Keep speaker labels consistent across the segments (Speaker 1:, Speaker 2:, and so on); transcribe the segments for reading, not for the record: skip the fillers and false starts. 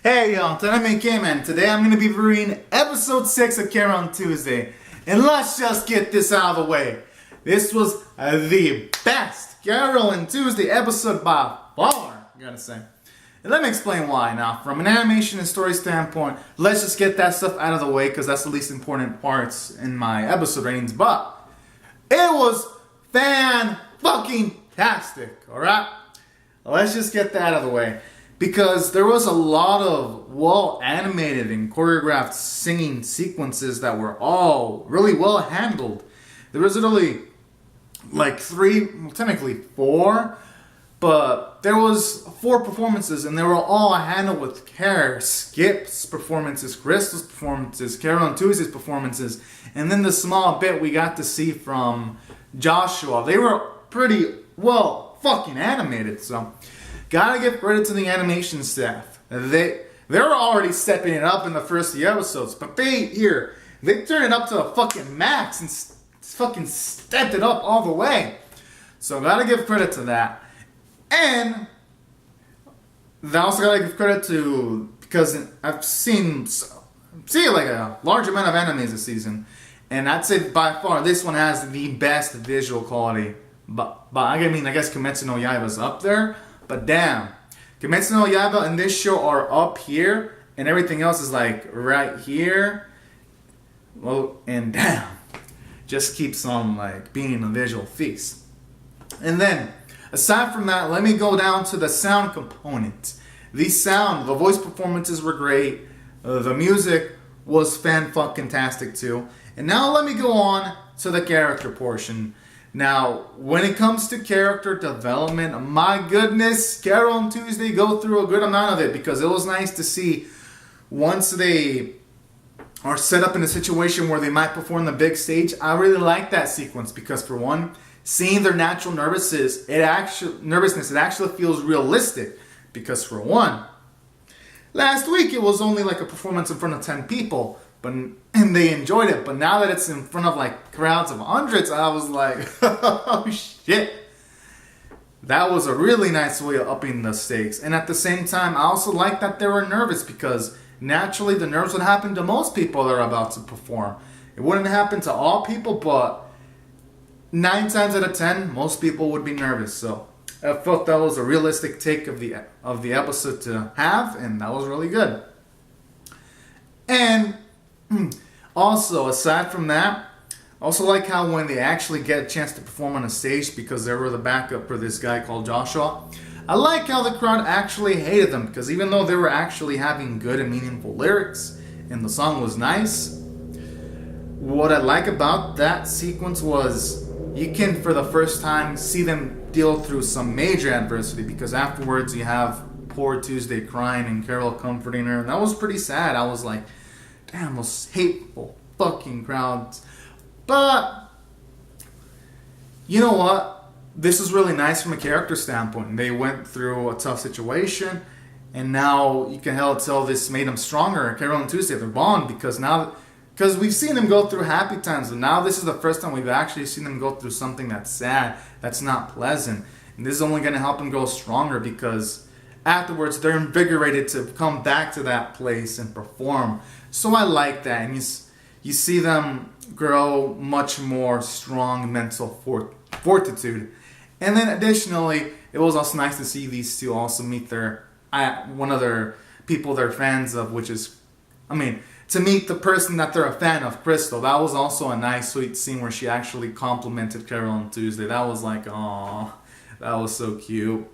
Speaker 1: Hey y'all, I'm K-Man. Today I'm going to be reviewing episode 6 of Carole on Tuesday. And let's just get this out of the way. This was the best Carole on Tuesday episode by far, I gotta say. And let me explain why. Now, from an animation and story standpoint, let's just get that stuff out of the way because that's the least important parts in my episode ratings. But it was fan-fucking-tastic, alright? Let's just get that out of the way. Because there was a lot of well-animated and choreographed singing sequences that were all really well handled. There was literally like technically four, but there was 4 performances and they were all handled with care. Skip's performances, Crystal's performances, Carole and Tuesday's performances, and then the small bit we got to see from Joshua. They were pretty well fucking animated, so gotta give credit to the animation staff. They were already stepping it up in the first few episodes, but they turned it up to a fucking max and fucking stepped it up all the way. So gotta give credit to that. And I also gotta give credit to, because I've seen like a large amount of animes this season, and I'd say by far this one has the best visual quality. But I guess Kimetsu no Yaiba's up there. But damn, Kimetsu no Yaiba and this show are up here, and everything else is like right here. Well, and damn, just keeps on like being a visual feast. And then, aside from that, let me go down to the sound component. The voice performances were great. The music was fan-fucking-tastic too. And now let me go on to the character portion. Now, when it comes to character development, my goodness, Carole and Tuesday go through a good amount of it because it was nice to see once they are set up in a situation where they might perform the big stage. I really like that sequence because, for one, seeing their natural nervousness, it actually feels realistic. Because, for one, last week it was only like a performance in front of 10 people. And they enjoyed it, but now that it's in front of like crowds of hundreds, I was like, oh shit. That was a really nice way of upping the stakes. And at the same time, I also like that they were nervous because naturally the nerves would happen to most people that are about to perform. It wouldn't happen to all people, but 9 times out of 10, most people would be nervous. So I felt that was a realistic take of the episode to have, and that was really good. And also, aside from that, I also like how when they actually get a chance to perform on a stage because they were the backup for this guy called Joshua, I like how the crowd actually hated them because even though they were actually having good and meaningful lyrics and the song was nice, what I like about that sequence was you can for the first time see them deal through some major adversity because afterwards you have poor Tuesday crying and Carole comforting her, and that was pretty sad. I was like, damn, those hateful fucking crowds. But, you know what? This is really nice from a character standpoint. They went through a tough situation, and now you can tell this made them stronger. Carole and Tuesday, their bond, because we've seen them go through happy times, and now this is the first time we've actually seen them go through something that's sad, that's not pleasant. And this is only going to help them grow stronger because afterwards they're invigorated to come back to that place and perform. So I like that, and you see them grow much more strong mental fortitude. And then additionally, it was also nice to see these two also meet one of their people they're fans of, which is, to meet the person that they're a fan of, Crystal. That was also a nice, sweet scene where she actually complimented Carole on Tuesday. That was like, aww, that was so cute.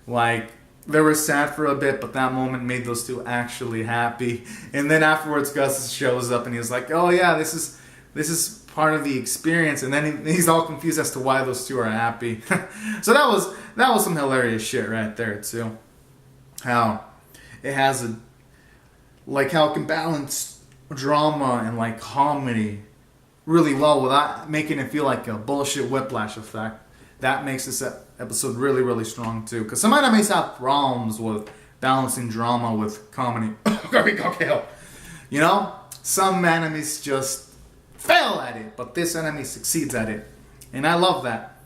Speaker 1: Like, they were sad for a bit, but that moment made those two actually happy. And then afterwards, Gus shows up and he's like, "Oh yeah, this is part of the experience." And then he's all confused as to why those two are happy. So that was some hilarious shit right there too. How it has how it can balance drama and like comedy really well without making it feel like a bullshit whiplash effect. That makes this episode really, really strong too. Because some animes have problems with balancing drama with comedy. You know? Some animes just fail at it. But this anime succeeds at it. And I love that.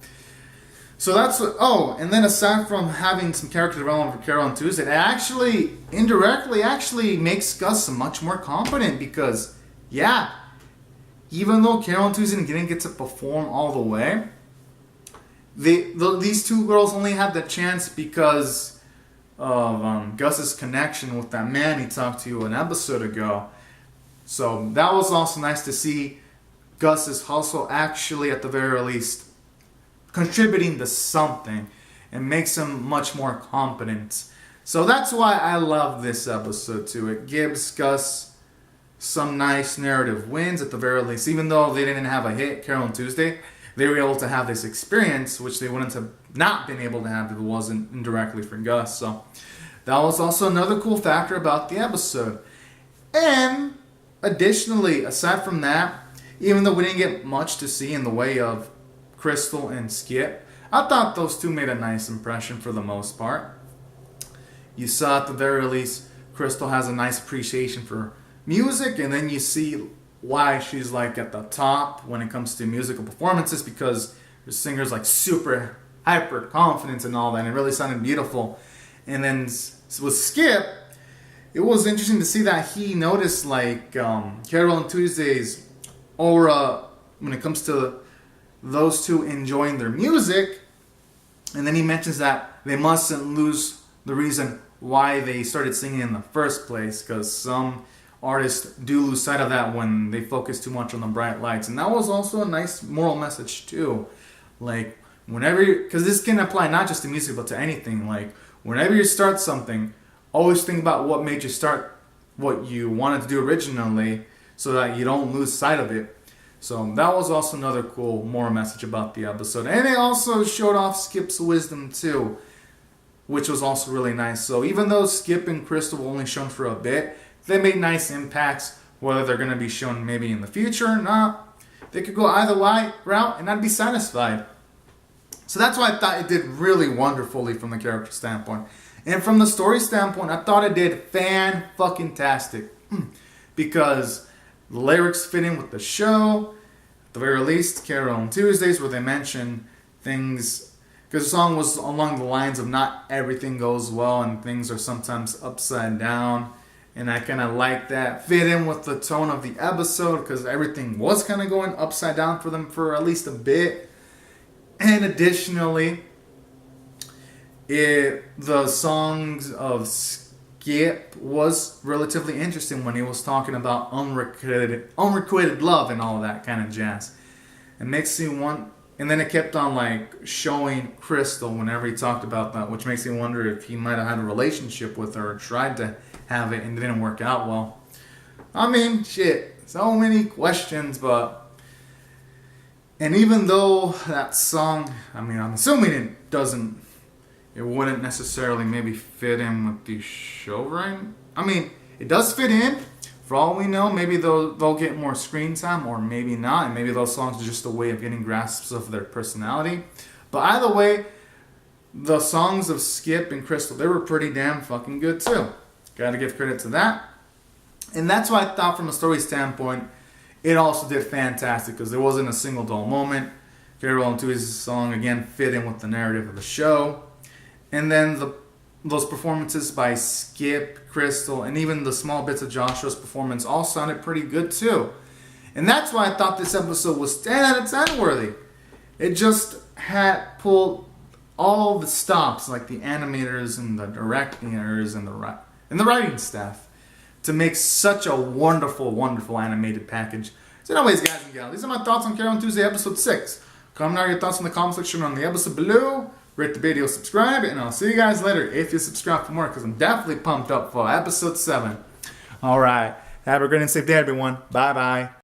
Speaker 1: So that's what, oh, and then aside from having some character development for Carole and Tuesday, it actually indirectly actually makes Gus much more confident because, yeah, even though Carole and Tuesday didn't get to perform all the way, these two girls only had the chance because of Gus's connection with that man he talked to an episode ago. So that was also nice to see Gus's also actually, at the very least, contributing to something and makes him much more competent. So that's why I love this episode too. It gives Gus some nice narrative wins at the very least. Even though they didn't have a hit, Carole and Tuesday, they were able to have this experience, which they wouldn't have not been able to have if it wasn't indirectly for Gus. So that was also another cool factor about the episode. And additionally, aside from that, even though we didn't get much to see in the way of Crystal and Skip, I thought those two made a nice impression for the most part. You saw at the very least, Crystal has a nice appreciation for music, and then you see why she's like at the top when it comes to musical performances, because her singer's like super hyper confident and all that, and it really sounded beautiful. And then with Skip, it was interesting to see that he noticed like Carole and Tuesday's aura when it comes to those two enjoying their music, and then he mentions that they mustn't lose the reason why they started singing in the first place, because some artists do lose sight of that when they focus too much on the bright lights. And that was also a nice moral message too. Like whenever, because this can apply not just to music but to anything, like whenever you start something, always think about what made you start what you wanted to do originally so that you don't lose sight of it. So that was also another cool moral message about the episode. And it also showed off Skip's wisdom too, which was also really nice. So even though Skip and Crystal were only shown for a bit, they made nice impacts. Whether they're going to be shown maybe in the future or not, they could go either route and I'd be satisfied. So that's why I thought it did really wonderfully from the character standpoint. And from the story standpoint, I thought it did fan-fucking-tastic. Because the lyrics fit in with the show. At the very least, Carole and Tuesdays, where they mention things, because the song was along the lines of not everything goes well and things are sometimes upside down. And I kind of like that. Fit in with the tone of the episode, because everything was kind of going upside down for them for at least a bit. And additionally, the songs of Skip was relatively interesting when he was talking about unrequited love and all that kind of jazz. It makes you want, and then it kept on like showing Crystal whenever he talked about that, which makes me wonder if he might have had a relationship with her or tried to have it and it didn't work out well. I mean, shit, so many questions, but, and even though that song, I mean, I'm assuming it wouldn't necessarily maybe fit in with the show, right? I mean, it does fit in. For all we know, maybe they'll get more screen time, or maybe not. And maybe those songs are just a way of getting grasps of their personality. But either way, the songs of Skip and Crystal, they were pretty damn fucking good too. Gotta give credit to that. And that's why I thought from a story standpoint, it also did fantastic, because there wasn't a single dull moment. Carole and Tuesday's song, again, fit in with the narrative of the show. And then those performances by Skip, Crystal, and even the small bits of Joshua's performance all sounded pretty good too. And that's why I thought this episode was 10 out of 10 worthy. It just had pulled all the stops, like the animators and the directors and the writing staff, to make such a wonderful, wonderful animated package. So anyways, guys and gals, these are my thoughts on Carole and Tuesday episode 6. Comment out your thoughts in the comment section on the episode below. Rate the video, subscribe, and I'll see you guys later if you subscribe for more, because I'm definitely pumped up for episode 7. Alright, have a great and safe day, everyone. Bye-bye.